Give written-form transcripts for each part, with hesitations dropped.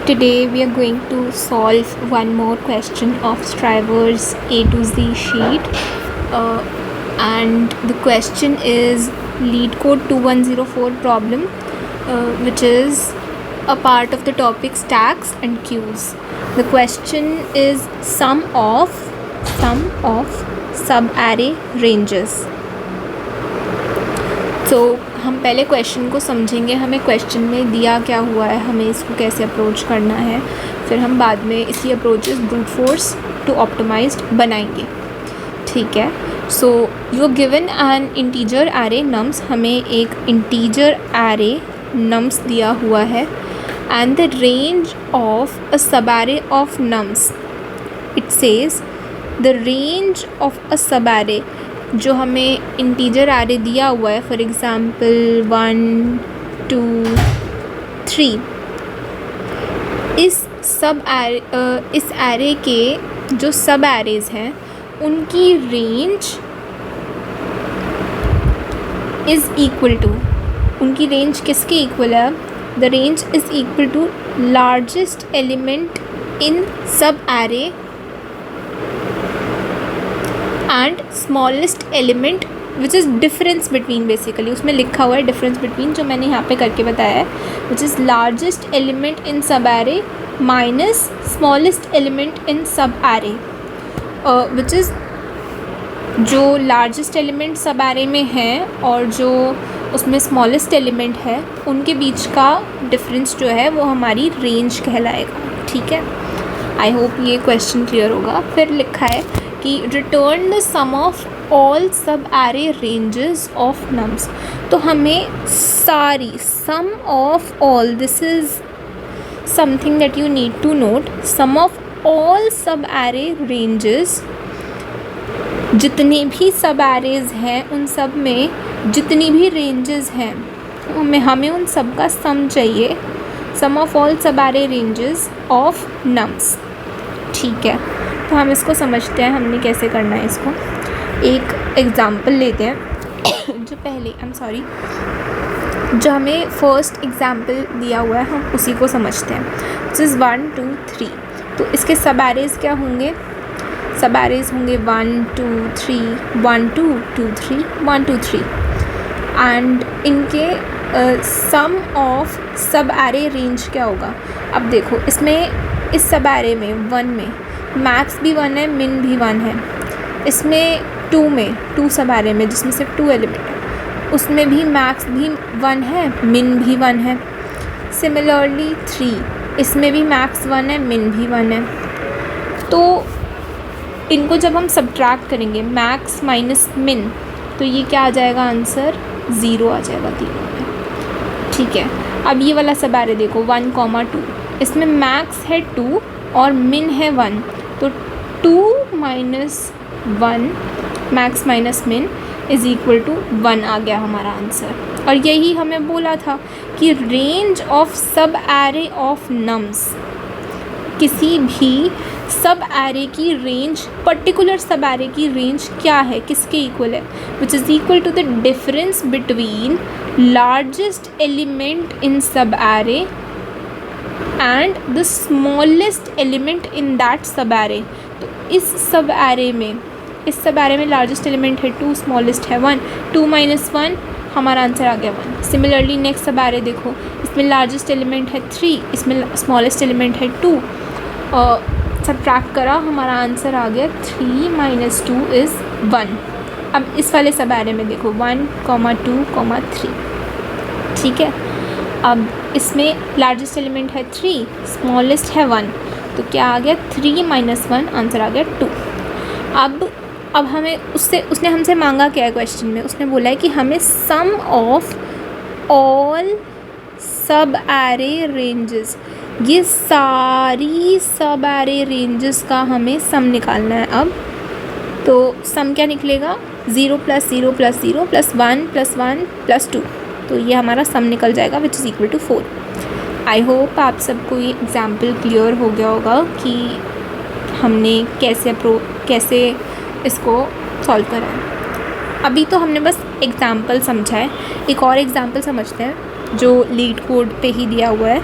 Today we are going to solve one more question of Striver's A to Z sheet, and the question is lead code 2104 problem, which is a part of the topic stacks and queues. The question is sum of sub array ranges. तो हम पहले question को समझेंगे, हमें question में दिया क्या हुआ है, हमें इसको कैसे अप्रोच करना है, फिर हम बाद में इसी approaches brute force to optimized बनाएंगे. ठीक है. So you given an integer array nums, हमें एक इंटीजर एरे नम्स दिया हुआ है and the range of a subarray of nums. It says the range of a subarray जो हमें इंटीजर एरे दिया हुआ है, फॉर एग्ज़ाम्पल 1 2 3, इस एरे के जो सब एरेज हैं उनकी रेंज इज़ इक्वल टू, उनकी रेंज किसके इक्वल है? The range is equal to largest element in subarray and smallest element which is difference between. Basically उसमें लिखा हुआ है डिफरेंस बिटवीन, जो मैंने यहाँ पे करके बताया है, which is largest element in subarray minus smallest element in subarray, which is जो लार्जेस्ट एलिमेंट सब एरे में है और जो उसमें स्मॉलेस्ट एलिमेंट है उनके बीच का डिफरेंस जो है वो हमारी रेंज कहलाएगा. ठीक है. आई होप ये क्वेश्चन क्लियर होगा. फिर लिखा है कि return the sum of all सब एरे रेंजेस ऑफ नम्स. तो हमें सारी sum of all, this is something that you need to note, sum of all सब एरे रेंजेस, जितने भी सब एरेज हैं उन सब में जितनी भी रेंजेस हैं हमें उन सब का सम चाहिए. सम ऑफ ऑल सब एरे रेंजेस ऑफ नम्स. ठीक है. तो हम इसको समझते हैं हमने कैसे करना है. इसको एक एग्ज़ाम्पल लेते हैं जो हमें फर्स्ट एग्ज़ाम्पल दिया हुआ है हम उसी को समझते हैं. This is 1 2 3. तो इसके सब एरेज क्या होंगे? सब एरेज होंगे 1 2 3 1 2 2 3 1 2 3 एंड इनके सम ऑफ सब एरे रेंज क्या होगा? अब देखो इसमें इस सब एरे में 1 में मैक्स भी 1 है, मिन भी 1 है. इसमें 2 में 2 सब एरे में जिसमें सिर्फ 2 एलिमेंट है उसमें भी मैक्स भी 1 है, मिन भी 1 है. सिमिलरली 3, इसमें भी मैक्स 1 है, मिन भी 1 है. तो इनको जब हम सब्ट्रैक्ट करेंगे मैक्स माइनस मिन, तो ये क्या आ जाएगा? आंसर 0 आ जाएगा तीनों में. ठीक है. अब ये वाला सब एरे देखो 1 2, इसमें मैक्स है 2 और मिन है 1, तो 2 minus 1 max minus min is equal to 1 आ गया हमारा आंसर. और यही हमें बोला था कि रेंज ऑफ सब एरे ऑफ नम्स, किसी भी सब एरे की रेंज, पर्टिकुलर सब एरे की रेंज क्या है, किसके इक्वल है? Which is equal to the difference between largest element in subarray and the smallest element in that subarray. तो इस सब एरे में लार्जेस्ट एलिमेंट है 2, स्मॉलेस्ट है 1. 2 माइनस 1 हमारा आंसर आ गया 1. सिमिलरली नेक्स्ट सब एरे देखो, इसमें लार्जेस्ट एलिमेंट है 3, इसमें स्मॉलेस्ट एलिमेंट है 2. सब्ट्रैक्ट करा, हमारा आंसर आ गया 3 माइनस 2 इज़ 1. अब इस वाले सब एरे में देखो 1 2 3. ठीक है. अब इसमें लार्जेस्ट एलिमेंट है 3, स्मॉलेस्ट है 1, तो क्या आ गया? 3 माइनस 1, आंसर आ गया 2. अब हमें उसने हमसे मांगा क्या है क्वेश्चन में? उसने बोला है कि हमें सम ऑफ ऑल सब एरे रेंजेस, ये सारी सब एरे रेंजेस का हमें सम निकालना है. अब तो सम क्या निकलेगा? 0 + 0 + 0 + 1 + 1 + 2. तो ये हमारा सम निकल जाएगा which is equal to 4. I hope आप सबको ये एग्ज़ाम्पल क्लियर हो गया होगा कि हमने कैसे इसको सॉल्व करा है. अभी तो हमने बस एग्ज़ाम्पल समझा है. एक और एग्ज़ाम्पल समझते हैं जो लीड कोड पे ही दिया हुआ है.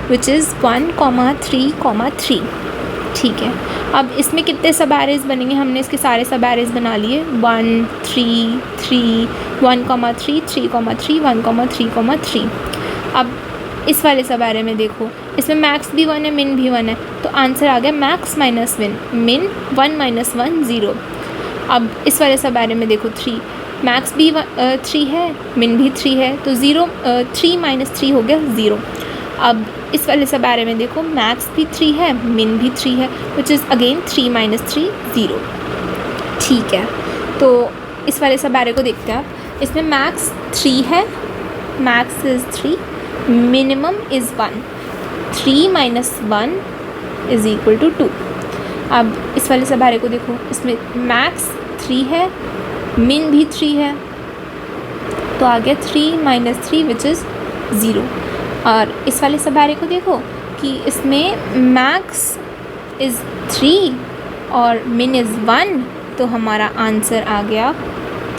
Which is 1,3,3। ठीक है, अब इसमें कितने सब एरेज बनेंगे, हमने इसके सारे सब एरेज बना लिए 1 3 3 1,3 3,3 1,3,3। अब इस वाले सब एरे में देखो, इसमें मैक्स भी 1 है, मिन भी 1 है, तो आंसर आ गया मैक्स माइनस मिन 1 - 1 0। अब इस वाले सब एरे में देखो 3, मैक्स भी 3 है, मिन भी 3 है, तो 3 - 3 हो गया 0। अब इस वाले सब एरे में देखो मैक्स भी 3 है, मिन भी 3 है, विच इज़ अगेन 3 - 3 0। ठीक है, तो इस वाले सब एरे को देखते हैं आप। इसमें मैक्स 3 है, max is 3, minimum is 1, 3 - 1 is equal to 2। अब इस वाले सब एरे को देखो, इसमें मैक्स 3 है, मिन भी 3 है, तो आ गया 3 - 3 विच इज़ 0। और इस वाले सब एरे को देखो कि इसमें मैक्स इज़ 3 और मिन इज़ 1, तो हमारा आंसर आ गया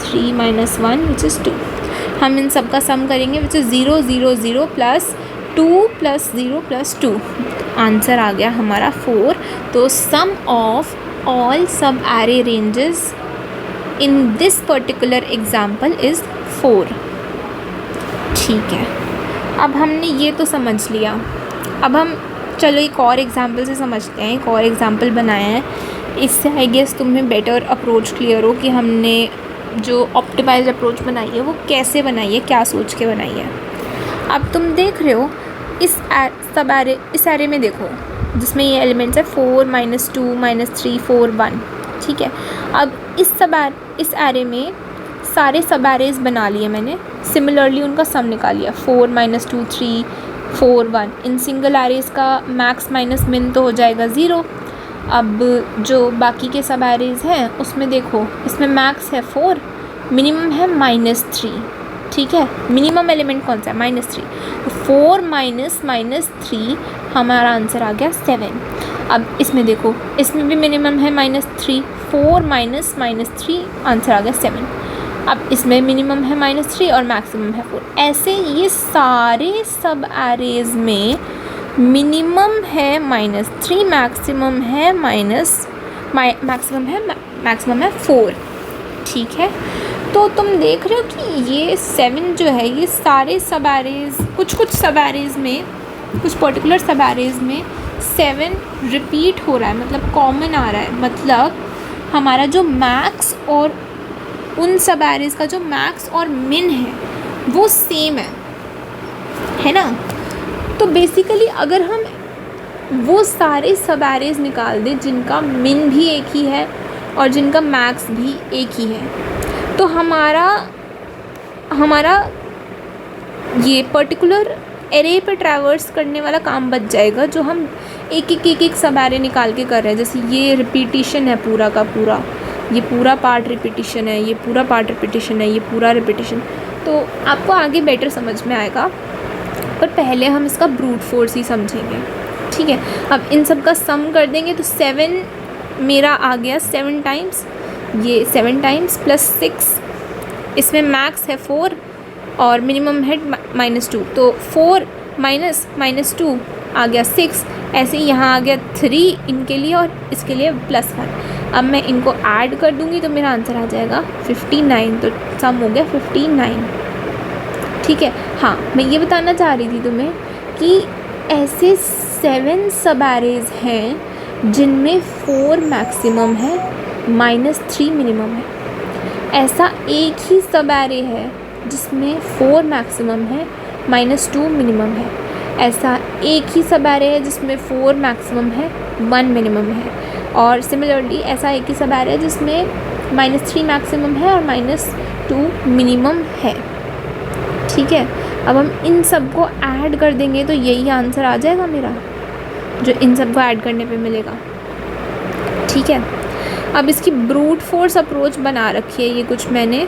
3 - 1 विच इज़ 2। हम इन सब का सम करेंगे which is 0 0 0 plus 2 plus 0 plus 2, answer आ गया हमारा 4। तो सम ऑफ ऑल सब array ranges in this particular example is 4। ठीक है, अब हमने ये तो समझ लिया। अब हम चलो एक और एग्जाम्पल से समझते हैं। एक और एग्जाम्पल बनाया है, इससे आई गेस तुम्हें बेटर अप्रोच क्लियर हो कि हमने जो ऑप्टिमाइज्ड अप्रोच बनाई है वो कैसे बनाई है, क्या सोच के बनाई है। अब तुम देख रहे हो इस एरे में देखो, जिसमें ये एलिमेंट्स है 4 - 2 - 3 4 1। ठीक है, अब इस एरे में सारे सब एरेज बना लिए मैंने, सिमिलरली उनका सम निकाल लिया 4 - 2 3 4 1। इन सिंगल एरेज का मैक्स माइनस मिन तो हो जाएगा 0। अब जो बाकी के सब एरेज हैं उसमें देखो, इसमें मैक्स है 4, मिनिमम है -3। ठीक है, मिनिमम एलिमेंट कौन सा है, -3, तो 4 - -3 हमारा आंसर आ गया 7। अब इसमें देखो, इसमें भी मिनिमम है -3, 4 - -3 आंसर आ गया 7। अब इसमें मिनिमम है -3 और मैक्सिमम है 4। ऐसे ये सारे सब एरेज में मिनिमम है -3, मैक्सिमम है 4। ठीक है, तो तुम देख रहे हो कि ये 7 जो है, ये सारे सब एरेज, कुछ सब एरेज में, कुछ पर्टिकुलर सब एरेज में 7 रिपीट हो रहा है, मतलब कॉमन आ रहा है। मतलब हमारा जो मैक्स और उन सब एरेज का जो मैक्स और मिन है वो सेम है ना। तो बेसिकली अगर हम वो सारे सब एरेज निकाल दें जिनका मिन भी एक ही है और जिनका मैक्स भी एक ही है, तो हमारा ये पर्टिकुलर एरे पे ट्रैवर्स करने वाला काम बच जाएगा, जो हम एक सब एरे निकाल के कर रहे हैं। जैसे ये रिपीटिशन है पूरा का पूरा, ये पूरा पार्ट रिपीटिशन है, ये पूरा पार्ट रिपीटिशन है, ये पूरा रिपीटिशन, तो आपको आगे बेटर समझ में आएगा। पर पहले हम इसका ब्रूट फोर्स ही समझेंगे। ठीक है, अब इन सब का सम कर देंगे तो 7 मेरा आ गया 7 टाइम्स, ये 7 टाइम्स प्लस 6, इसमें मैक्स है 4 और मिनिमम है -2, तो 4 -2 आ गया 6। ऐसे ही यहाँ आ गया 3 इनके लिए और इसके लिए +1। अब मैं इनको ऐड कर दूँगी तो मेरा आंसर आ जाएगा 59। तो सम हो गया 59। ठीक है, हाँ, मैं ये बताना चाह रही थी तुम्हें कि ऐसे 7 सब एरेज हैं जिनमें 4 मैक्सिमम है, -3 मिनिमम है। ऐसा एक ही सब एरे है जिसमें 4 मैक्सिमम है, -2 मिनिमम है। ऐसा एक ही सब एरे है जिसमें 4 मैक्सिमम है, 1 मिनिमम है। और सिमिलरली ऐसा एक ही सब एरे है जिसमें -3 मैक्सिमम है और -2 मिनिमम है। ठीक है, अब हम इन सब को ऐड कर देंगे तो यही आंसर आ जाएगा मेरा, जो इन सब को ऐड करने पे मिलेगा। ठीक है, अब इसकी ब्रूट फोर्स अप्रोच बना रखी है ये कुछ मैंने,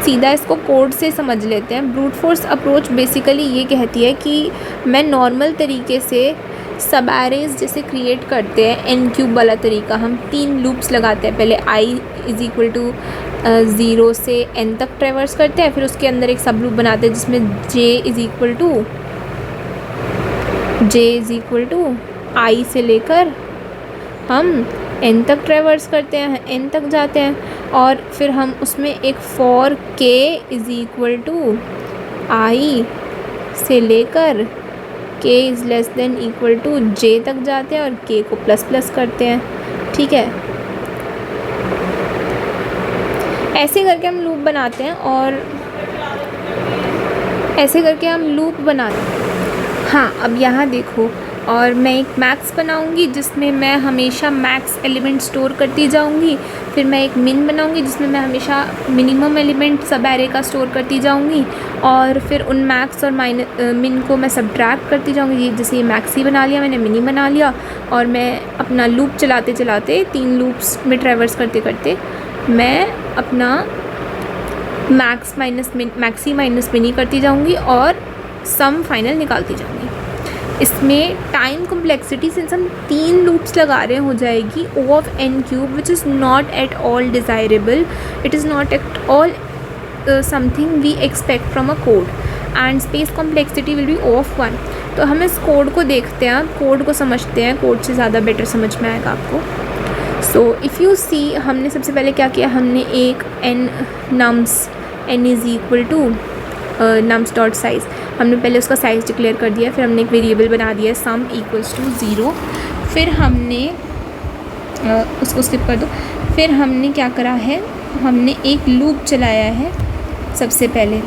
सीधा इसको कोड से समझ लेते हैं। ब्रूट फोर्स अप्रोच बेसिकली ये कहती है कि मैं नॉर्मल तरीके से सब एरेज जैसे क्रिएट करते हैं n³ वाला तरीका, हम 3 लूप्स लगाते हैं। पहले i = 0 से n तक ट्रेवर्स करते हैं, फिर उसके अंदर एक सब लूप बनाते हैं जिसमें j = J is equal to I से लेकर हम n तक ट्रेवर्स करते हैं, n तक जाते हैं, और फिर हम उसमें एक for k is equal to I से लेकर k is less than equal to j तक जाते हैं और k को प्लस प्लस करते हैं। ठीक है, ऐसे करके हम लूप बनाते हैं और ऐसे करके हम लूप बनाते हैं। हाँ, अब यहाँ देखो, और मैं एक मैक्स बनाऊँगी जिसमें मैं हमेशा मैक्स एलिमेंट स्टोर करती जाऊँगी। फिर मैं एक मिन बनाऊँगी जिसमें मैं हमेशा मिनिमम एलिमेंट सब एरे का स्टोर करती जाऊँगी, और फिर उन मैक्स और मिन को मैं सब्ट्रैक्ट करती जाऊँगी। जैसे ये मैक्स ही बना लिया मैंने, मिनी बना लिया, और मैं अपना लूप चलाते चलाते 3 लूप्स में ट्रैवर्स करते करते मैं अपना मैक्सी माइनस मिनी करती जाऊँगी और सम फाइनल निकालती जाऊँगी। इसमें टाइम कम्प्लेक्सिटी सिंस हम 3 लूप्स लगा रहे हो जाएगी O of n cube, which is not at all desirable, it is not at all something we expect from a code, and space complexity will be O of 1। तो हम इस code को देखते हैं, कोड को समझते हैं, कोड से ज़्यादा बेटर समझ में आएगा आपको। सो इफ़ यू सी, हमने सबसे पहले क्या किया, हमने एक n is equal to nums dot size, हमने पहले उसका साइज़ डिक्लेयर कर दिया। फिर हमने एक वेरिएबल बना दिया सम इक्वल्स टू 0। फिर हमने उसको स्किप कर दो। फिर हमने क्या करा है, हमने एक लूप चलाया है। सबसे पहले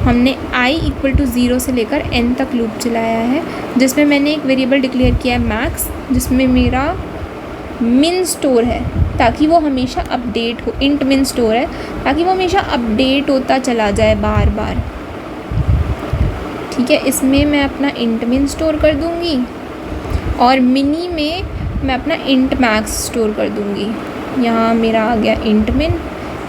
हमने i इक्वल टू 0 से लेकर n तक लूप चलाया है, जिसमें मैंने एक वेरिएबल डिक्लेयर किया है मैक्स, जिसमें मेरा मिन स्टोर है ताकि वो हमेशा अपडेट हो। इंट मिन स्टोर है ताकि वो हमेशा अपडेट होता चला जाए बार बार। ठीक है, इसमें मैं अपना इंट मिन स्टोर कर दूँगी और मिनी में मैं अपना इंट मैक्स स्टोर कर दूँगी। यहाँ मेरा आ गया इंट मिन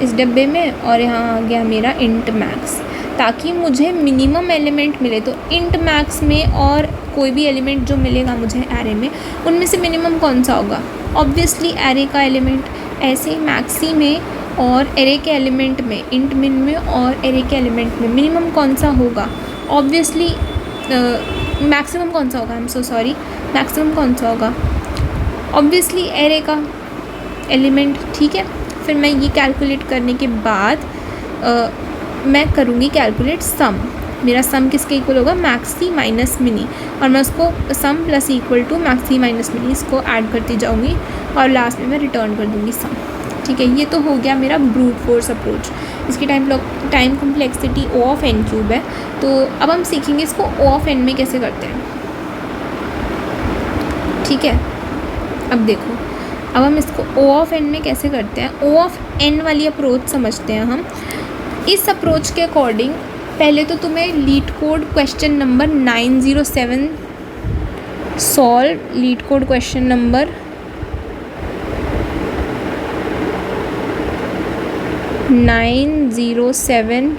इस डब्बे में, और यहाँ आ गया मेरा इंट मैक्स, ताकि मुझे मिनिमम एलिमेंट मिले। तो इंट मैक्स में और कोई भी एलिमेंट जो मिलेगा मुझे एरे में, उनमें से मिनिमम कौन सा होगा, ऑब्वियसली एरे का एलिमेंट। ऐसे ही मैक्सी में और एरे के एलिमेंट में, इंट मिन में और एरे के एलिमेंट में मिनिमम कौन सा होगा, ऑब्वियसली मैक्सिमम कौन सा होगा, I am so sorry, maximum कौन सा होगा, ऑब्वियसली एरे का एलिमेंट। ठीक है, फिर मैं ये कैलकुलेट करने के बाद मैं करूँगी कैलकुलेट सम। मेरा सम किसके इक्वल होगा, मैक्सी माइनस मिनी, और मैं उसको sum plus equal to maxi minus mini इसको ऐड करती जाऊँगी और लास्ट में मैं रिटर्न कर दूँगी सम। ठीक है, ये तो हो गया मेरा ब्रूट फोर्स अप्रोच। इसकी time complexity O of n cube है। तो अब हम सीखेंगे इसको O of n में कैसे करते हैं। ठीक है, अब देखो, अब हम इसको O of n में कैसे करते हैं। O of n वाली अप्रोच समझते हैं हम। इस अप्रोच के अकॉर्डिंग पहले तो तुम्हें leet code question number 907 solve, leet code question number 907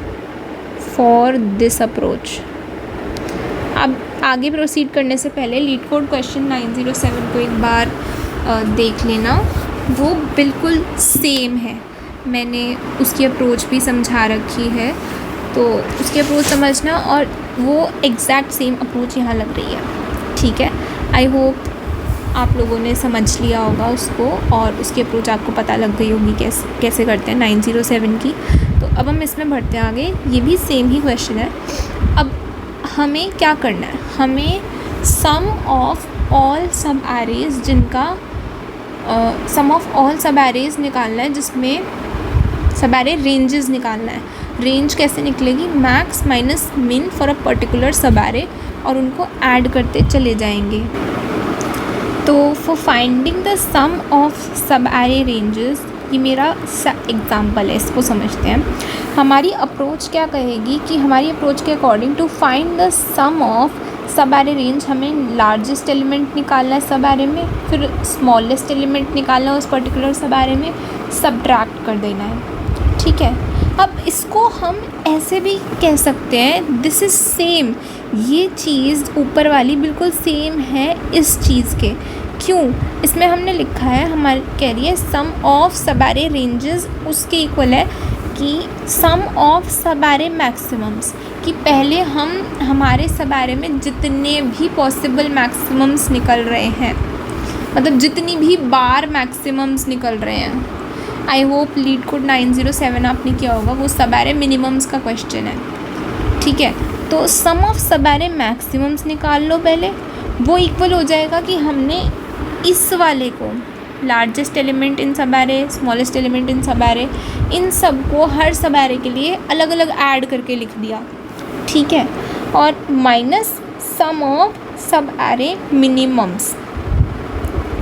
for this approach. अब आगे प्रोसीड करने से पहले लीड कोड क्वेश्चन 907 को एक बार देख लेना, वो बिल्कुल सेम है। मैंने उसकी अप्रोच भी समझा रखी है, तो उसकी अप्रोच समझना, और वो एग्जैक्ट सेम अप्रोच यहाँ लग रही है। ठीक है, आई होप आप लोगों ने समझ लिया होगा उसको, और उसकी अप्रोच आपको पता लग गई होगी कैसे करते हैं 907 की। तो अब हम इसमें बढ़ते हैं आगे। ये भी सेम ही क्वेश्चन है। अब हमें क्या करना है, हमें सम ऑफ ऑल सब एरेज, जिनका सम ऑफ ऑल सब एरेज निकालना है, जिसमें सब एरे रेंजेस निकालना है। रेंज कैसे निकलेगी, max minus min for a particular सब एरे, और उनको ऐड करते चले जाएंगे। तो for finding the sum of सब एरे रेंजेस, ये मेरा एग्जाम्पल है, इसको समझते हैं। हमारी अप्रोच क्या कहेगी कि हमारी अप्रोच के according to find the sum of सब एरे रेंज, हमें लार्जेस्ट एलिमेंट निकालना है सब एरे में, फिर स्मॉलेस्ट एलिमेंट निकालना है उस पर्टिकुलर सब एरे में, सब्ट्रैक्ट कर देना है। ठीक है, अब इसको हम ऐसे भी कह सकते हैं, दिस इज़ सेम, ये चीज़ ऊपर वाली बिल्कुल सेम है इस चीज़ के। क्यों, इसमें हमने लिखा है, हमारे कह रही है सम ऑफ सब एरे रेंजेस उसके इक्वल है कि सम ऑफ सब एरे मैक्सिमम्स, कि पहले हम हमारे सब एरे में जितने भी पॉसिबल मैक्सिमम्स निकल रहे हैं, मतलब जितनी भी बार मैक्सिमम्स निकल रहे हैं। आई होप लीड कोड 907 आपने किया होगा, वो सब एरे मिनिमम्स का क्वेश्चन है, ठीक है। तो सम ऑफ सब एरे मैक्सिमम्स निकाल लो पहले, वो इक्वल हो जाएगा कि हमने इस वाले को लार्जेस्ट एलिमेंट इन सब एरे, स्मॉलेस्ट एलिमेंट इन सब एरे, इन सब को हर सब एरे के लिए अलग अलग ऐड करके लिख दिया, ठीक है। और माइनस सम ऑफ सब एरे मिनिमम्स,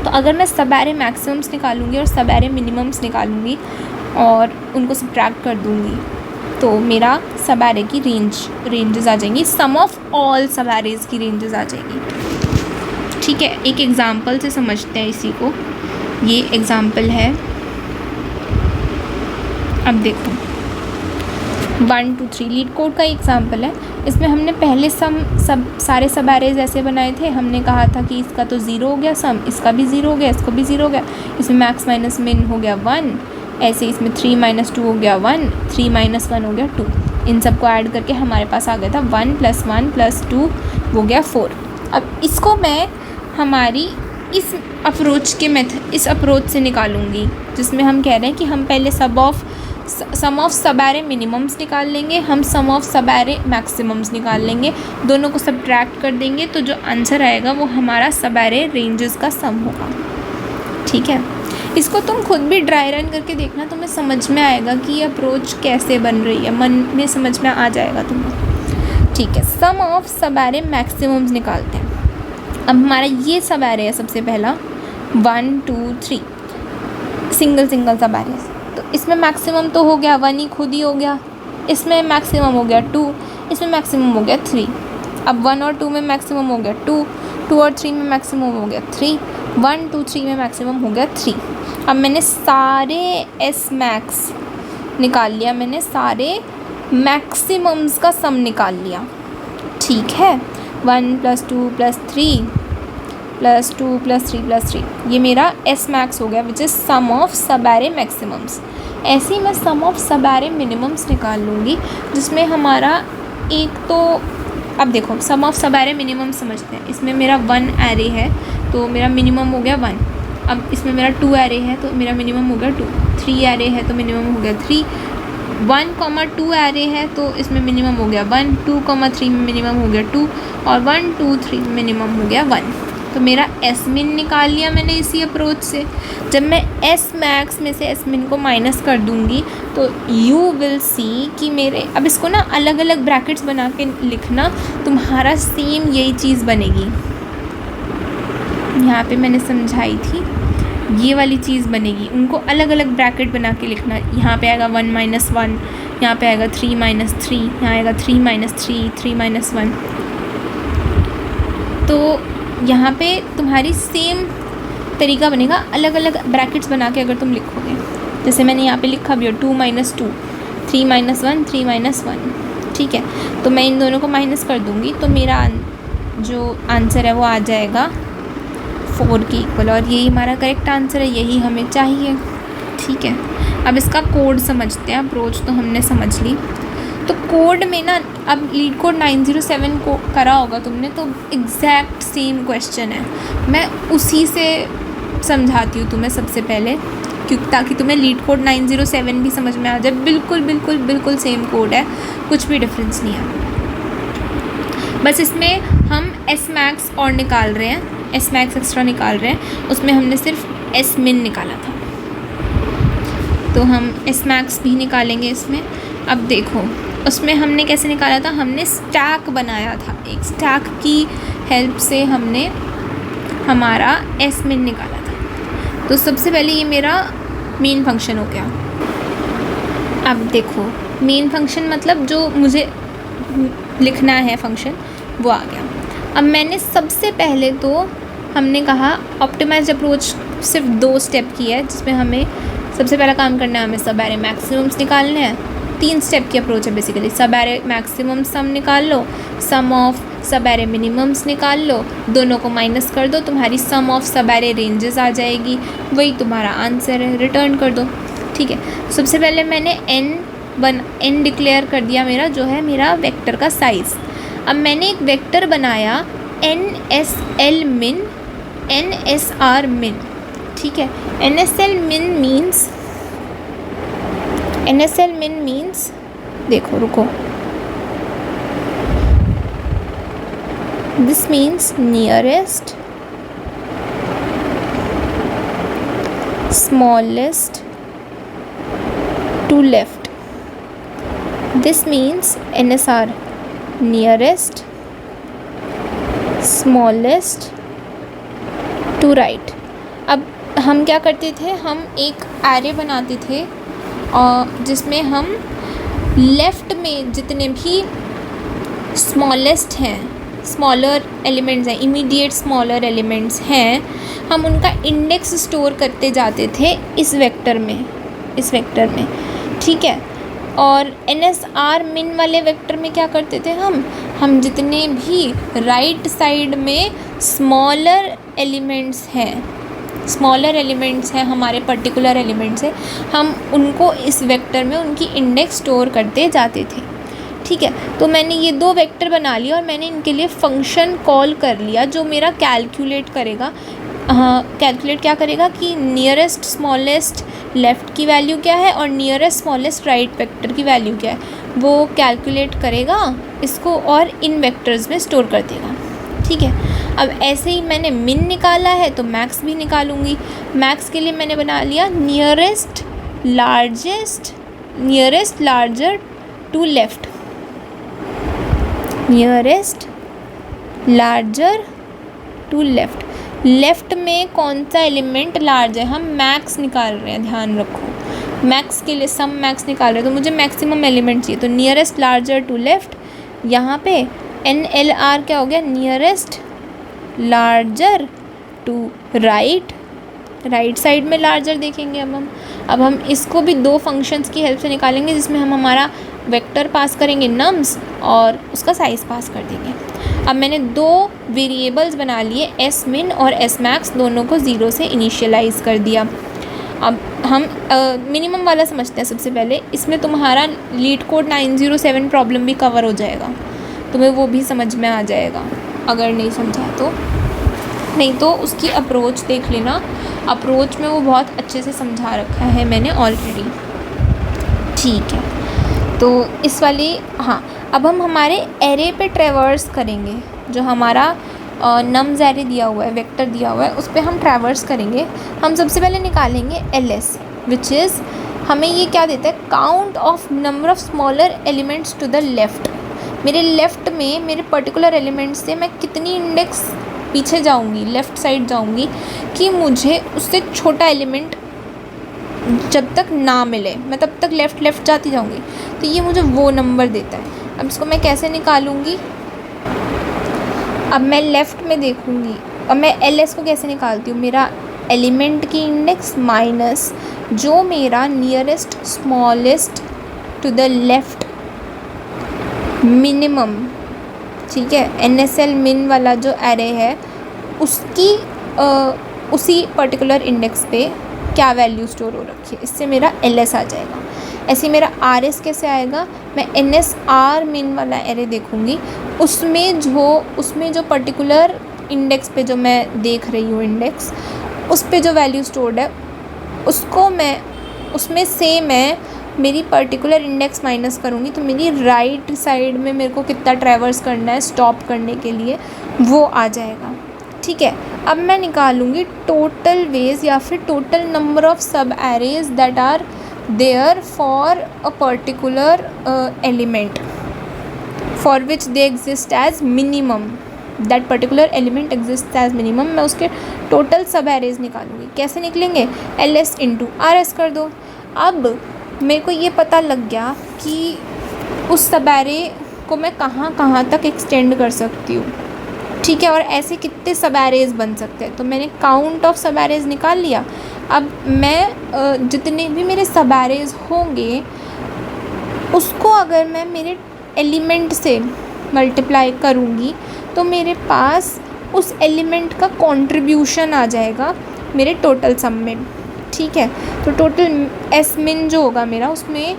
तो अगर मैं सब एरे मैक्सिमम्स निकालूंगी और सब एरे मिनिमम्स निकालूंगी और उनको सब्ट्रैक्ट कर दूंगी, तो मेरा सब एरे की रेंजेस आ जाएंगी, सम ऑफ ऑल सब एरेज की रेंजेस आ जाएगी, ठीक है। एक एग्जांपल से समझते हैं इसी को। ये एग्जांपल है, अब देखो 1 2 3 लीड कोड का एग्जांपल है। इसमें हमने पहले सारे सब एरेज ऐसे बनाए थे, हमने कहा था कि इसका तो 0 हो गया सम, इसका भी 0 हो गया, इसको भी 0 हो गया, इसमें मैक्स माइनस मिन हो गया 1, ऐसे इसमें 3 - 2 हो गया 1, 3 - 1 हो गया 2, इन सबको ऐड करके हमारे पास आ गया था 1 + 1 + 2 हो गया 4। अब इसको मैं हमारी इस अप्रोच से निकालूंगी, जिसमें हम कह रहे हैं कि हम पहले सम ऑफ सब एरे मिनिमम्स निकाल लेंगे, हम सम ऑफ सब एरे मैक्सिमम्स निकाल लेंगे, दोनों को सब्ट्रैक्ट कर देंगे, तो जो आंसर आएगा वो हमारा सब एरे रेंजेस का सम होगा, ठीक है। इसको तुम खुद भी ड्राई रन करके देखना, तुम्हें समझ में आएगा कि ये अप्रोच कैसे बन रही है, मन में समझ में आ जाएगा तुम्हें, ठीक है। सम ऑफ सब एरे मैक्सिमम्स निकालते हैं। अब हमारा ये सब एरे है, सबसे पहला 1 2 3 सिंगल सब एरे, तो इसमें मैक्सिमम तो हो गया 1 ही खुद ही हो गया, इसमें मैक्सिमम हो गया 2, इसमें मैक्सिमम हो गया 3। अब 1 और 2 में मैक्सिमम हो गया 2, 2 और 3 में मैक्सिमम हो गया 3, 1 2 3 में मैक्सिमम हो गया 3। अब मैंने सारे एस मैक्स निकाल लिया, मैंने सारे मैक्सिमम्स का सम निकाल लिया, ठीक है। 1 + 2 + 3 + 2 + 3 + 3, ये मेरा एस मैक्स हो गया, विच इज़ सम ऑफ सब एरे मैक्सिमम्स। ऐसे ही मैं सम ऑफ सब एरे मिनिमम्स निकाल लूँगी, जिसमें हमारा एक तो, अब देखो सम ऑफ सब एरे मिनिमम समझते हैं। इसमें मेरा 1 एरे है तो मेरा मिनिमम हो गया 1, अब इसमें मेरा 2 एरे है तो मेरा मिनिमम हो गया 2, 3 एरे है तो मिनिमम हो गया 3, 1 2 एरे है तो इसमें मिनिमम हो गया 1, 2 3 में मिनिमम हो गया 2 और 1 2 3 मिनिमम हो गया 1। तो मेरा एस मिन निकाल लिया मैंने इसी अप्रोच से। जब मैं एस मैक्स में से एस मिन को माइनस कर दूंगी तो यू विल सी कि मेरे, अब इसको ना अलग अलग ब्रैकेट्स बना के लिखना, तुम्हारा सेम यही चीज़ बनेगी। यहाँ पे मैंने समझाई थी, ये वाली चीज़ बनेगी, उनको अलग अलग ब्रैकेट बना के लिखना। यहाँ पे आएगा 1 - 1, यहाँ पे आएगा 3 - 3, यहाँ आएगा 3 - 3, 3 - 1। तो यहाँ पे तुम्हारी सेम तरीका बनेगा, अलग अलग ब्रैकेट्स बना के अगर तुम लिखोगे, जैसे मैंने यहाँ पे लिखा भी हो 2 - 2, 3 - 1, 3 - 1, ठीक है। तो मैं इन दोनों को माइनस कर दूँगी तो मेरा जो आंसर है वो आ जाएगा 4 के इक्वल, और यही हमारा करेक्ट आंसर है, यही हमें चाहिए, ठीक है। अब इसका कोड समझते हैं। अप्रोच तो हमने समझ ली, तो कोड में ना, अब लीड कोड 907 को करा होगा तुमने, तो एग्जैक्ट सेम क्वेश्चन है, मैं उसी से समझाती हूँ तुम्हें सबसे पहले, क्योंकि ताकि तुम्हें लीड कोड 907 भी समझ में आ जाए। बिल्कुल सेम कोड है, कुछ भी डिफरेंस नहीं है। बस इसमें हम एस मैक्स और निकाल रहे हैं, एस मैक्स एक्स्ट्रा निकाल रहे हैं, उसमें हमने सिर्फ एस मिन निकाला था, तो हम एस मैक्स भी निकालेंगे इसमें। अब देखो उसमें हमने कैसे निकाला था, हमने स्टैक बनाया था, एक स्टैक की हेल्प से हमने हमारा एस मिन निकाला था। तो सबसे पहले ये मेरा मेन फंक्शन हो गया। अब देखो मेन फंक्शन मतलब जो मुझे लिखना है फंक्शन, वो आ गया। अब मैंने सबसे पहले तो हमने कहा ऑप्टिमाइज्ड अप्रोच सिर्फ 2 स्टेप की है, जिसमें हमें सबसे पहला काम करना है, हमें सब एरे मैक्सिमम्स निकालने हैं। 3 स्टेप की अप्रोच है बेसिकली, सब एरे मैक्सिमम सम निकाल लो, सम ऑफ सब एरे मिनिमम्स निकाल लो, दोनों को माइनस कर दो, तुम्हारी सम ऑफ सब एरे रेंजेस आ जाएगी, वही तुम्हारा आंसर है, रिटर्न कर दो, ठीक है। सबसे पहले मैंने n n डिक्लेयर कर दिया मेरा, जो है मेरा वेक्टर का साइज़। अब मैंने एक वेक्टर बनाया NSL min, NSR min, ठीक है। NSL min मीन्स देखो, रुको, this means nearest smallest to left. This means NSR, nearest smallest to right. अब हम क्या करते थे, हम एक एरे बनाते थे और जिसमें हम लेफ़्ट में जितने भी स्मॉलेस्ट हैं, स्मॉलर एलिमेंट्स हैं, इमीडिएट स्मॉलर एलिमेंट्स हैं, हम उनका इंडेक्स स्टोर करते जाते थे इस वेक्टर में, ठीक है। और NSR min वाले वेक्टर में क्या करते थे हम जितने भी राइट साइड में स्मॉलर एलिमेंट्स हैं हमारे पर्टिकुलर एलिमेंट्स हैं, हम उनको इस वेक्टर में उनकी इंडेक्स स्टोर करते जाते थे, ठीक है। तो मैंने ये दो वेक्टर बना लिया और मैंने इनके लिए फंक्शन कॉल कर लिया जो मेरा कैलकुलेट क्या करेगा कि नियरेस्ट स्मॉलेस्ट लेफ़्ट की वैल्यू क्या है और नियरेस्ट स्मॉलेस्ट राइट वेक्टर की वैल्यू क्या है, वो कैलकुलेट करेगा इसको और इन वेक्टर्स में स्टोर कर देगा, ठीक है। अब ऐसे ही मैंने मिन निकाला है तो मैक्स भी निकालूंगी। मैक्स के लिए मैंने बना लिया nearest larger to left, nearest larger to left. Left में कौन सा एलिमेंट लार्ज है, हम मैक्स निकाल रहे हैं, ध्यान रखो, मैक्स के लिए सम मैक्स निकाल रहे हैं तो मुझे मैक्सिमम एलिमेंट चाहिए, तो नियरेस्ट लार्जर टू लेफ़्ट। यहाँ पे NLR क्या हो गया, nearest larger to right side में लार्जर देखेंगे अब हम इसको भी दो फंक्शंस की हेल्प से निकालेंगे जिसमें हम हमारा वेक्टर पास करेंगे नम्स और उसका साइज़ पास कर देंगे। अब मैंने दो वेरिएबल्स बना लिए S min और S max, दोनों को 0 से इनिशियलाइज कर दिया। अब हम मिनिमम वाला समझते हैं सबसे पहले। इसमें तुम्हारा लीड कोड 907 प्रॉब्लम भी कवर हो जाएगा, तुम्हें वो भी समझ में आ जाएगा अगर नहीं समझा तो, नहीं तो उसकी अप्रोच देख लेना, अप्रोच में वो बहुत अच्छे से समझा रखा है मैंने ऑलरेडी, ठीक है। तो इस वाली अब हम हमारे एरे पे ट्रैवर्स करेंगे, जो हमारा नम्स एरे दिया हुआ है, वेक्टर दिया हुआ है, उस पर हम ट्रैवर्स करेंगे। हम सबसे पहले निकालेंगे LS, विच इज़ हमें ये क्या देता है, count of number of smaller elements to the left. मेरे लेफ़्ट में मेरे पर्टिकुलर एलिमेंट से मैं कितनी इंडेक्स पीछे जाऊंगी, लेफ़्ट साइड जाऊंगी कि मुझे उससे छोटा एलिमेंट जब तक ना मिले, मैं तब तक लेफ़्ट जाती जाऊंगी, तो ये मुझे वो नंबर देता है। अब इसको मैं कैसे निकालूंगी, अब मैं लेफ़्ट में देखूंगी, अब मैं LS को कैसे निकालती हूँ, मेरा एलिमेंट की इंडेक्स माइनस जो मेरा nearest smallest to the left minimum, ठीक है, NSL min वाला जो एरे है उसकी उसी पर्टिकुलर इंडेक्स पे क्या वैल्यू स्टोर हो रखी है, इससे मेरा LS आ जाएगा। ऐसे मेरा RS कैसे आएगा, मैं NSR min वाला एरे देखूँगी, उसमें जो पर्टिकुलर इंडेक्स पे जो मैं देख रही हूँ इंडेक्स, उस पे जो वैल्यू स्टोर्ड है उसको मैं उसमें से मैं मेरी पर्टिकुलर इंडेक्स माइनस करूँगी, तो मेरी राइट साइड में मेरे को कितना ट्रैवर्स करना है स्टॉप करने के लिए वो आ जाएगा, ठीक है। अब मैं निकालूँगी टोटल वेज या फिर total number of sub arrays that are there for a particular element for which they exist as minimum, that particular element exist as minimum. मैं उसके टोटल सब एरेज निकालूँगी। कैसे निकलेंगे, LS इंटू RS कर दो। अब मेरे को ये पता लग गया कि उस सब एरे को मैं कहाँ कहाँ तक एक्सटेंड कर सकती हूँ, ठीक है, और ऐसे कितने सब एरेज बन सकते हैं, तो मैंने काउंट ऑफ सब एरेज निकाल लिया। अब मैं जितने भी मेरे सब एरेज होंगे उसको अगर मैं मेरे एलिमेंट से मल्टीप्लाई करूँगी तो मेरे पास उस एलिमेंट का कंट्रीब्यूशन आ जाएगा मेरे टोटल सम में, ठीक है। तो टोटल S min जो होगा मेरा, उसमें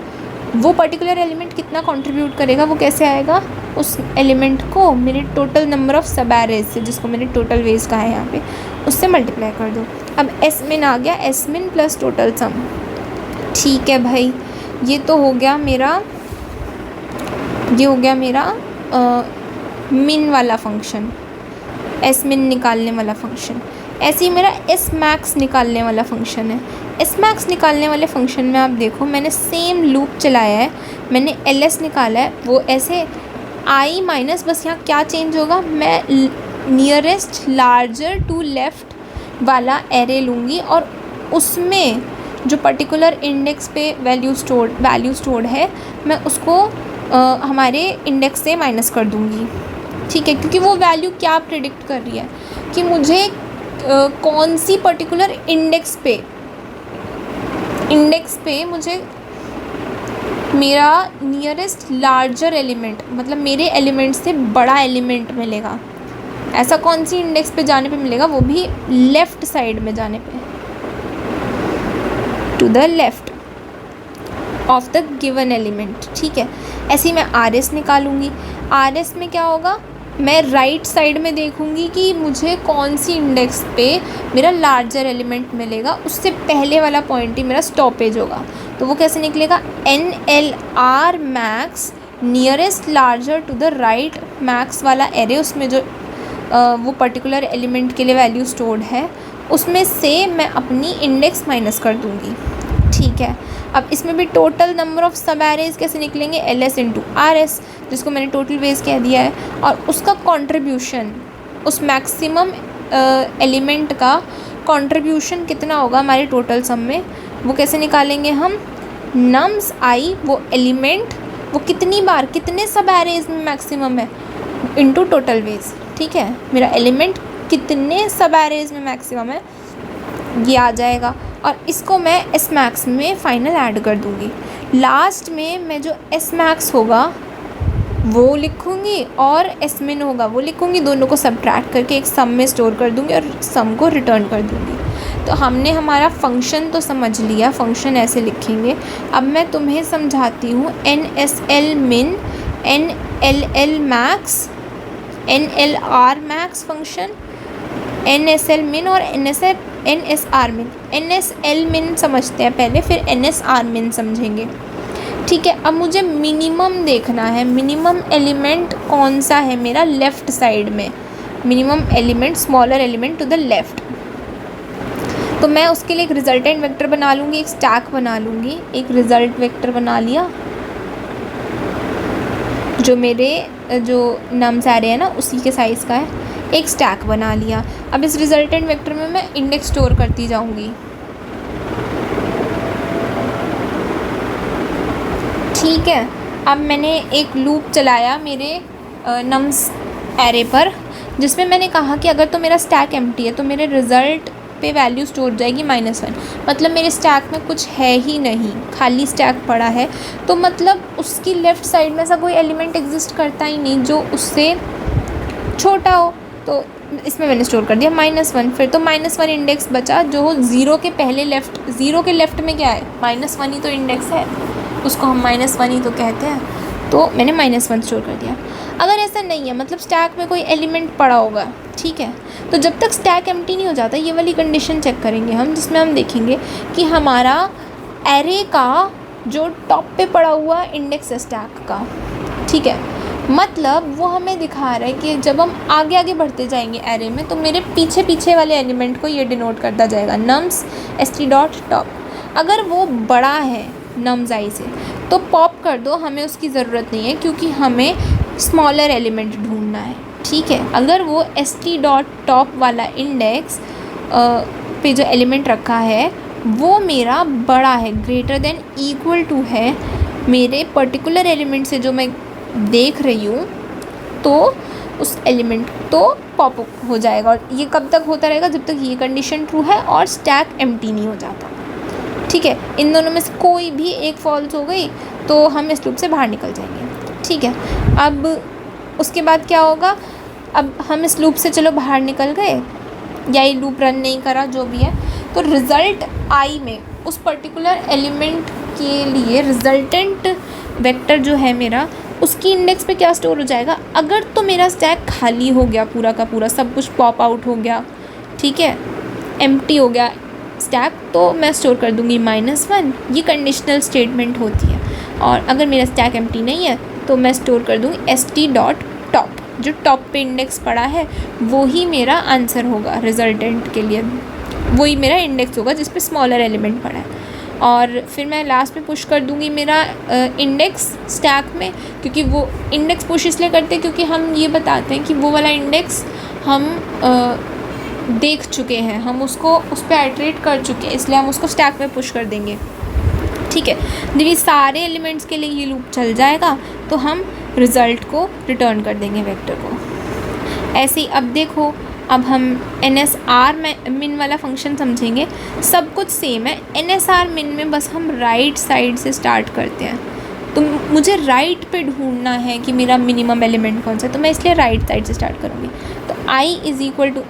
वो पर्टिकुलर एलिमेंट कितना कंट्रीब्यूट करेगा, वो कैसे आएगा, उस एलिमेंट को मेरे total number of sub arrays से, जिसको मैंने टोटल वेज कहा है यहाँ पे, उससे मल्टीप्लाई कर दो। अब एस मिन आ गया, एस मिन प्लस टोटल सम। ठीक है भाई, ये तो हो गया मेरा, ये हो गया मेरा मिन वाला फंक्शन, एस मिन निकालने वाला फंक्शन। ऐसे ही मेरा एस मैक्स निकालने वाला फंक्शन है। एस मैक्स निकालने वाले फंक्शन में आप देखो मैंने सेम लूप चलाया है, मैंने एल एस निकाला है, वो ऐसे आई माइनस, बस यहाँ क्या चेंज होगा, मैं नियरेस्ट लार्जर टू लेफ़्ट वाला एरे लूँगी और उसमें जो पर्टिकुलर इंडेक्स पे वैल्यू स्टोर्ड है मैं उसको हमारे इंडेक्स से माइनस कर दूँगी। ठीक है, क्योंकि वो वैल्यू क्या प्रिडिक्ट कर रही है कि मुझे कौन सी पर्टिकुलर इंडेक्स पे मुझे मेरा नियरेस्ट लार्जर एलिमेंट, मतलब मेरे एलिमेंट से बड़ा एलिमेंट मिलेगा। ऐसा कौन सी इंडेक्स पे जाने पे मिलेगा, वो भी लेफ़्ट साइड में जाने पे, to the left of the given element. ठीक है, ऐसे ही मैं आर एस निकालूंगी। आर एस में क्या होगा, मैं राइट साइड में देखूंगी कि मुझे कौन सी इंडेक्स पे मेरा लार्जर एलिमेंट मिलेगा, उससे पहले वाला पॉइंट ही मेरा स्टॉपेज होगा। तो वो कैसे निकलेगा, N L R max nearest larger to the right max वाला एरे, उसमें जो वो पर्टिकुलर एलिमेंट के लिए वैल्यू स्टोर्ड है उसमें से मैं अपनी इंडेक्स माइनस कर दूँगी। ठीक है, अब इसमें भी टोटल नंबर ऑफ़ सब एरेज कैसे निकलेंगे, L S into R S, जिसको मैंने टोटल वेज कह दिया है, और उसका कंट्रीब्यूशन, उस मैक्सिमम एलिमेंट का कंट्रीब्यूशन कितना होगा हमारे टोटल सम में, वो कैसे निकालेंगे हम, नम्स आई, वो एलिमेंट वो कितनी बार कितने सब एरेज में मैक्सिमम है, इंटू टोटल वेज। ठीक है, मेरा एलिमेंट कितने सब एरेज में मैक्सिमम है ये आ जाएगा, और इसको मैं एस मैक्स में फाइनल ऐड कर दूँगी। लास्ट में मैं जो एस मैक्स होगा वो लिखूँगी और एस मिन होगा वो लिखूँगी, दोनों को सबट्रैक्ट करके एक सम में स्टोर कर दूँगी और सम को रिटर्न कर दूँगी। तो हमने हमारा फंक्शन तो समझ लिया, फंक्शन ऐसे लिखेंगे। अब मैं तुम्हें समझाती हूँ N S L min, N L L max, N L R max function, N S L min और N S R min. N S L min समझते हैं पहले, फिर एन एस आर मिन समझेंगे। ठीक है, अब मुझे मिनिमम देखना है, मिनिमम एलिमेंट कौन सा है मेरा लेफ़्ट साइड में, minimum element, smaller element to the left. तो मैं उसके लिए एक रिजल्टेंट वेक्टर बना लूँगी, एक स्टैक बना लूँगी। एक रिज़ल्ट वेक्टर बना लिया जो मेरे जो नम्स एरे है ना उसी के साइज़ का है, एक स्टैक बना लिया। अब इस रिजल्टेंट वेक्टर में मैं इंडेक्स स्टोर करती जाऊँगी। ठीक है, अब मैंने एक लूप चलाया मेरे नम्स एरे पर, जिसमें मैंने कहा कि अगर तो मेरा स्टैक एम्प्टी है तो मेरे रिज़ल्ट पे वैल्यू स्टोर हो जाएगी -1, मतलब मेरे स्टैक में कुछ है ही नहीं, खाली स्टैक पड़ा है, तो मतलब उसकी लेफ़्ट साइड में ऐसा कोई एलिमेंट एग्जिस्ट करता ही नहीं जो उससे छोटा हो। तो इसमें मैंने स्टोर कर दिया -1, फिर तो -1 इंडेक्स बचा जो ज़ीरो के पहले लेफ़्ट, ज़ीरो के लेफ़्ट में क्या है, -1 ही तो इंडेक्स है, उसको हम -1 ही तो कहते हैं, तो मैंने -1 स्टोर कर दिया। अगर ऐसा नहीं है, मतलब स्टैक में कोई एलिमेंट पड़ा होगा, ठीक है, तो जब तक स्टैक एम्प्टी नहीं हो जाता ये वाली कंडीशन चेक करेंगे हम, जिसमें हम देखेंगे कि हमारा एरे का जो टॉप पे पड़ा हुआ इंडेक्स है स्टैक का, ठीक है, मतलब वो हमें दिखा रहा है कि जब हम आगे आगे बढ़ते जाएंगे एरे में तो मेरे पीछे पीछे वाले एलिमेंट को ये डिनोट करता जाएगा, नम्स st.top। अगर वो बड़ा है नम्स आई से तो पॉप कर दो, हमें उसकी ज़रूरत नहीं है क्योंकि हमें स्मॉलर एलिमेंट ढूंढना है। ठीक है, अगर वो st.top वाला इंडेक्स पे जो एलिमेंट रखा है वो मेरा बड़ा है, ग्रेटर देन इक्वल टू है मेरे पर्टिकुलर एलिमेंट से जो मैं देख रही हूँ, तो उस एलिमेंट तो पॉप हो जाएगा। और ये कब तक होता रहेगा, जब तक ये कंडीशन ट्रू है और स्टैक एम्प्टी नहीं हो जाता। ठीक है, इन दोनों में से कोई भी एक फॉल्स हो गई तो हम इस लूप से बाहर निकल जाएंगे। ठीक है, अब उसके बाद क्या होगा, अब हम इस लूप से चलो बाहर निकल गए या ये लूप रन नहीं करा, जो भी है, तो रिज़ल्ट आई में उस पर्टिकुलर एलिमेंट के लिए रिजल्टेंट वेक्टर जो है मेरा, उसकी इंडेक्स पे क्या स्टोर हो जाएगा। अगर तो मेरा स्टैक खाली हो गया पूरा का पूरा, सब कुछ पॉप आउट हो गया, ठीक है, एम्प्टी हो गया स्टैक, तो मैं स्टोर कर दूँगी -1। ये कंडीशनल स्टेटमेंट होती है। और अगर मेरा स्टैक एम्प्टी नहीं है तो मैं स्टोर कर दूँगी st.top, जो टॉप पे इंडेक्स पड़ा है वो ही मेरा आंसर होगा रिजल्टेंट के लिए, वही मेरा इंडेक्स होगा जिस पे स्मॉलर एलिमेंट पड़ा है। और फिर मैं लास्ट में पुश कर दूँगी मेरा इंडेक्स स्टैक में, क्योंकि वो इंडेक्स पुश इसलिए करते हैं क्योंकि हम ये बताते हैं कि वो वाला इंडेक्स हम देख चुके हैं, हम उसको उस पर आइटरेट कर चुके हैं, इसलिए हम उसको स्टैक में पुश कर देंगे, ठीक है। जब ये सारे एलिमेंट्स के लिए ये लूप चल जाएगा तो हम रिज़ल्ट को रिटर्न कर देंगे वेक्टर को। ऐसे ही अब देखो, अब हम NSR min वाला फंक्शन समझेंगे। सब कुछ सेम है, NSR min में बस हम राइट साइड से स्टार्ट करते हैं। तो मुझे राइट पे ढूंढना है कि मेरा मिनिमम एलिमेंट कौन सा है, तो मैं इसलिए राइट साइड से स्टार्ट करूँगी। तो i =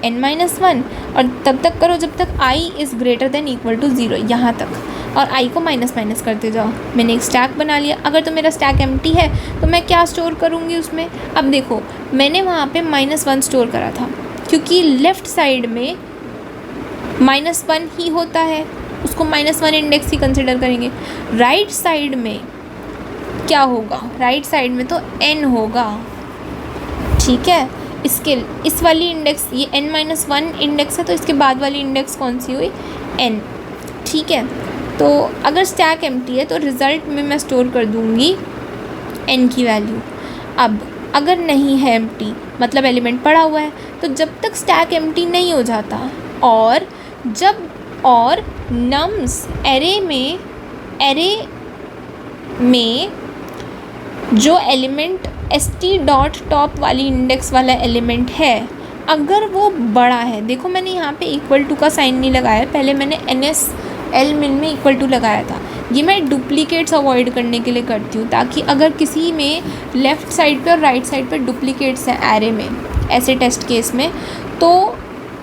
n-1 और तब तक करो जब तक i > > 0, यहाँ तक, और i को माइनस माइनस करते जाओ। मैंने एक स्टैक बना लिया। अगर तो मेरा स्टैक एम्प्टी है तो मैं क्या स्टोर करूँगी उसमें। अब देखो, मैंने वहाँ पे -1 स्टोर करा था क्योंकि लेफ़्ट साइड में -1 ही होता है, उसको -1 इंडेक्स ही कंसिडर करेंगे। राइट साइड में क्या होगा, राइट साइड में तो n होगा, ठीक है। इस वाली इंडेक्स, ये n-1 इंडेक्स है, तो इसके बाद वाली इंडेक्स कौन सी हुई, n, ठीक है। तो अगर स्टैक एम्प्टी है तो रिज़ल्ट में मैं स्टोर कर दूँगी n की वैल्यू। अब अगर नहीं है एम्प्टी, मतलब एलिमेंट पड़ा हुआ है, तो जब तक स्टैक एम्प्टी नहीं हो जाता और नम्स एरे में जो एलिमेंट st.top वाली इंडेक्स वाला एलिमेंट है, अगर वो बड़ा है, देखो मैंने यहाँ पे = का साइन नहीं लगाया, पहले मैंने NSL min में = लगाया था। ये मैं डुप्लीकेट्स अवॉइड करने के लिए करती हूँ, ताकि अगर किसी में लेफ़्ट साइड पे और राइट साइड पे डुप्लीकेट्स हैं एरे में, ऐसे टेस्ट केस में, तो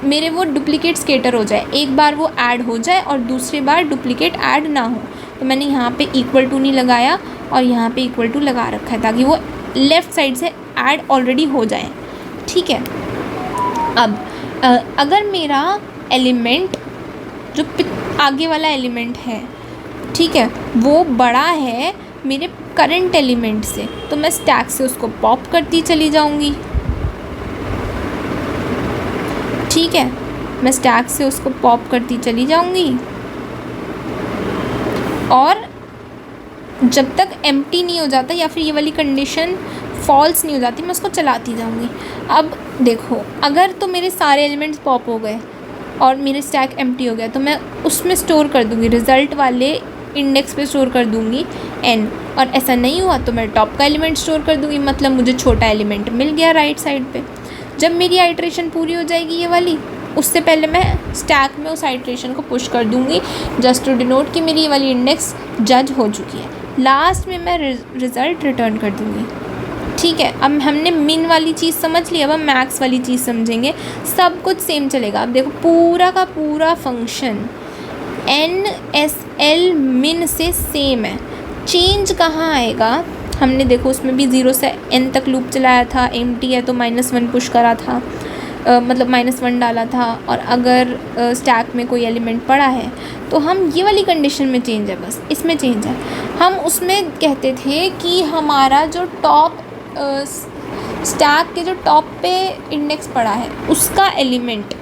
मेरे वो डुप्लीकेट स्केटर हो जाए, एक बार वो ऐड हो जाए और दूसरी बार डुप्लीकेट ऐड ना हो। तो मैंने यहाँ पे = नहीं लगाया और यहाँ पे = लगा रखा है, ताकि वो लेफ़्ट साइड से ऐड ऑलरेडी हो जाए, ठीक है। अब अगर मेरा एलिमेंट जो आगे वाला एलिमेंट है, ठीक है, वो बड़ा है मेरे करंट एलिमेंट से, तो मैं स्टैक से उसको पॉप करती चली जाऊंगी, ठीक है। मैं स्टैक से उसको पॉप करती चली जाऊंगी और जब तक एम्प्टी नहीं हो जाता या फिर ये वाली कंडीशन फॉल्स नहीं हो जाती, मैं उसको चलाती जाऊंगी। अब देखो, अगर तो मेरे सारे एलिमेंट्स पॉप हो गए और मेरे स्टैक एम्प्टी हो गया, तो मैं उसमें स्टोर कर दूंगी, रिज़ल्ट वाले इंडेक्स पे स्टोर कर दूंगी n। और ऐसा नहीं हुआ तो मैं टॉप का एलिमेंट स्टोर कर दूंगी, मतलब मुझे छोटा एलिमेंट मिल गया राइट साइड पे। जब मेरी आइट्रेशन पूरी हो जाएगी ये वाली, उससे पहले मैं स्टैक में उस आइट्रेशन को पुश कर दूंगी, जस्ट टू डिनोट कि मेरी ये वाली इंडेक्स जज हो चुकी है। लास्ट में मैं रिज़ल्ट रिटर्न कर दूंगी, ठीक है। अब हमने मिन वाली चीज़ समझ ली, अब हम मैक्स वाली चीज़ समझेंगे। सब कुछ सेम चलेगा। अब देखो, पूरा का पूरा फंक्शन NSL min से सेम है। चेंज कहाँ आएगा, हमने देखो उसमें भी 0 से n तक लूप चलाया था, एम्प्टी है तो -1 पुश करा था, मतलब -1 डाला था। और अगर स्टैक में कोई एलिमेंट पड़ा है तो हम ये वाली कंडीशन में चेंज है, बस इसमें चेंज है। हम उसमें कहते थे कि हमारा जो टॉप स्टैक के जो टॉप पे इंडेक्स पड़ा है उसका एलिमेंट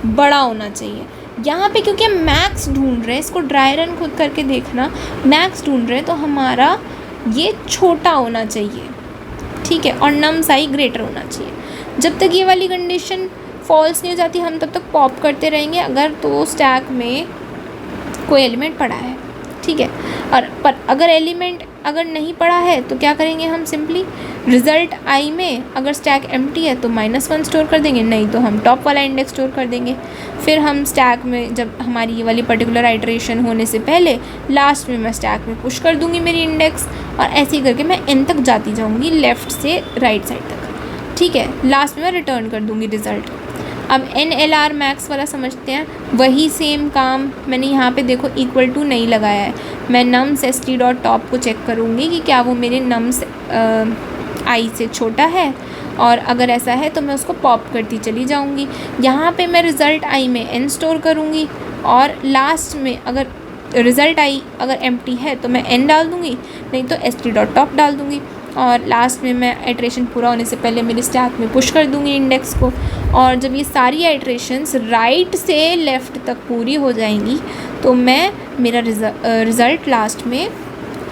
बड़ा होना चाहिए। यहाँ पे क्योंकि हम मैक्स ढूंढ रहे हैं, इसको ड्राई रन खुद करके देखना, मैक्स ढूंढ रहे हैं तो हमारा ये छोटा होना चाहिए, ठीक है, और नम्स i ग्रेटर होना चाहिए। जब तक ये वाली कंडीशन फॉल्स नहीं हो जाती हम तब तक पॉप करते रहेंगे, अगर तो स्टैक में कोई एलिमेंट पड़ा है, ठीक है। और पर अगर एलिमेंट अगर नहीं पड़ा है तो क्या करेंगे, हम सिंपली रिज़ल्ट i में अगर स्टैक एम्प्टी है तो -1 स्टोर कर देंगे, नहीं तो हम टॉप वाला इंडेक्स स्टोर कर देंगे। फिर हम स्टैक में जब हमारी ये वाली पर्टिकुलर आइट्रेशन होने से पहले लास्ट में मैं स्टैक में पुश कर दूँगी मेरी इंडेक्स, और ऐसे ही करके मैं n तक जाती जाऊँगी लेफ़्ट से राइट साइड तक, ठीक है। लास्ट में मैं रिटर्न कर दूँगी रिज़ल्ट। अब NLR मैक्स वाला समझते हैं। वही सेम काम मैंने यहाँ पे देखो इक्वल टू नहीं लगाया है, मैं nums st.top को चेक करूँगी कि क्या वो मेरे nums i से छोटा है, और अगर ऐसा है तो मैं उसको पॉप करती चली जाऊँगी। यहाँ पे मैं रिज़ल्ट i में n स्टोर करूँगी, और लास्ट में अगर रिज़ल्ट i अगर एम्प्टी है तो मैं n डाल दूँगी, नहीं तो st.top डाल दूँगी, और लास्ट में मैं आइट्रेशन पूरा होने से पहले मेरे स्टैक में पुश कर दूँगी इंडेक्स को। और जब ये सारी आइट्रेशंस राइट से लेफ़्ट तक पूरी हो जाएंगी तो मैं मेरा रिज़ल्ट लास्ट में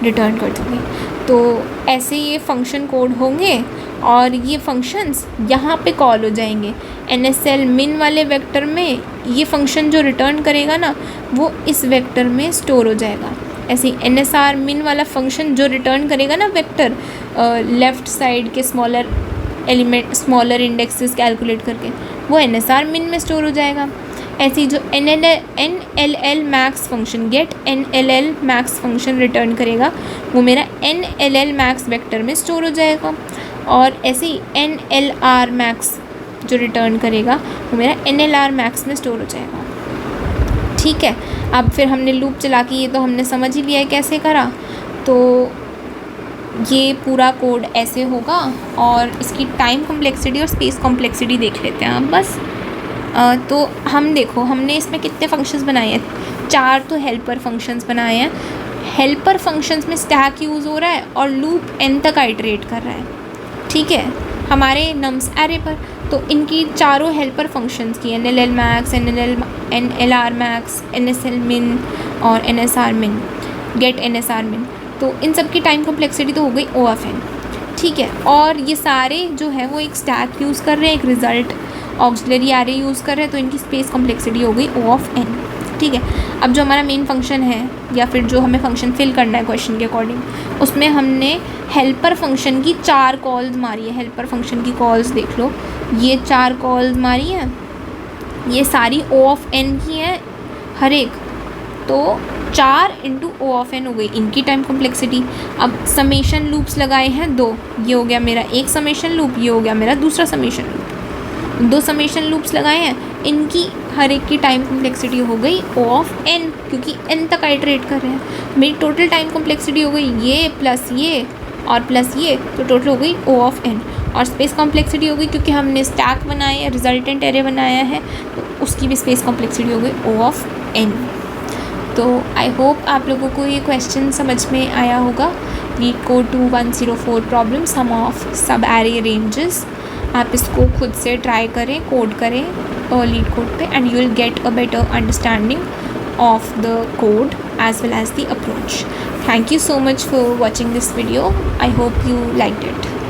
रिटर्न कर दूँगी। तो ऐसे ये फंक्शन कोड होंगे, और ये फंक्शंस यहाँ पे कॉल हो जाएंगे। NSL min वाले वेक्टर में ये फंक्शन जो रिटर्न करेगा ना, वो इस वेक्टर में स्टोर हो जाएगा। ऐसे ही NSR min वाला फंक्शन जो रिटर्न करेगा ना वेक्टर, लेफ़्ट साइड के smaller element, smaller indexes calculate करके, वो NSR min में स्टोर हो जाएगा। ऐसे ही जो NLL max function, get NLL max function return करेगा, वो मेरा NLL मैक्स वेक्टर में स्टोर हो जाएगा। और ऐसे ही NLR मैक्स जो रिटर्न करेगा, वो मेरा NLR मैक्स में स्टोर हो जाएगा। ठीक है, अब फिर हमने लूप चला के ये तो हमने समझ ही लिया है कैसे करा। तो ये पूरा कोड ऐसे होगा, और इसकी टाइम कॉम्प्लेक्सिटी और स्पेस कॉम्प्लेक्सिटी देख लेते हैं अब बस। तो हम देखो, हमने इसमें कितने फंक्शंस बनाए हैं, 4 तो हेल्पर फंक्शंस बनाए हैं। हेल्पर फंक्शंस में स्टैक यूज़ हो रहा है और लूप n तक आइटरेट कर रहा है। ठीक है, हमारे नम्स एरे पर। तो इनकी चारों हेल्पर फंक्शंस की NLL max, NLR max, NSL min और NSR min, get NSR min, तो इन सब की टाइम कॉम्प्लेक्सिटी तो हो गई O ऑफ n। ठीक है, और ये सारे जो है वो एक स्टैक यूज़ कर रहे हैं, एक रिज़ल्ट ऑक्सिलरी एरे यूज़ कर रहे हैं, तो इनकी स्पेस कॉम्प्लेक्सिटी हो गई O ऑफ n। ठीक है, अब जो हमारा मेन फंक्शन है, या फिर जो हमें फंक्शन फिल करना है क्वेश्चन के अकॉर्डिंग, उसमें हमने हेल्पर फंक्शन की 4 कॉल्स मारी है। हेल्पर फंक्शन की कॉल्स देख लो, ये 4 कॉल्स मारी हैं, ये सारी O ऑफ n की हैं हर एक, तो 4 इंटू O ऑफ n हो गई इनकी टाइम कॉम्प्लेक्सिटी। अब समेशन लूप्स लगाए हैं 2, ये हो गया मेरा एक समेशन लूप, ये हो गया मेरा दूसरा समेशन लूप। 2 समेशन लूप्स लगाए हैं, इनकी हर एक की टाइम कॉम्प्लेक्सिटी हो गई O ऑफ n, क्योंकि n तक आइटरेट कर रहे हैं। मेरी टोटल टाइम कॉम्प्लेक्सिटी हो गई ये प्लस ये और प्लस ये, तो टोटल हो गई O ऑफ n। और स्पेस कॉम्प्लेक्सिटी हो गई, क्योंकि हमने स्टैक बनाया है, रिजल्टेंट एरे बनाया है, तो उसकी भी स्पेस कॉम्प्लेक्सिटी हो गई O ऑफ n। तो आई होप आप लोगों को ये क्वेश्चन समझ में आया होगा। LeetCode 2104 प्रॉब्लम, सम ऑफ सब एरे रेंजेस। आप इसको खुद से ट्राई करें, कोड करें LeetCode पे, and you will get a better understanding of the code as well as the approach. Thank you so much for watching this video. I hope you liked it.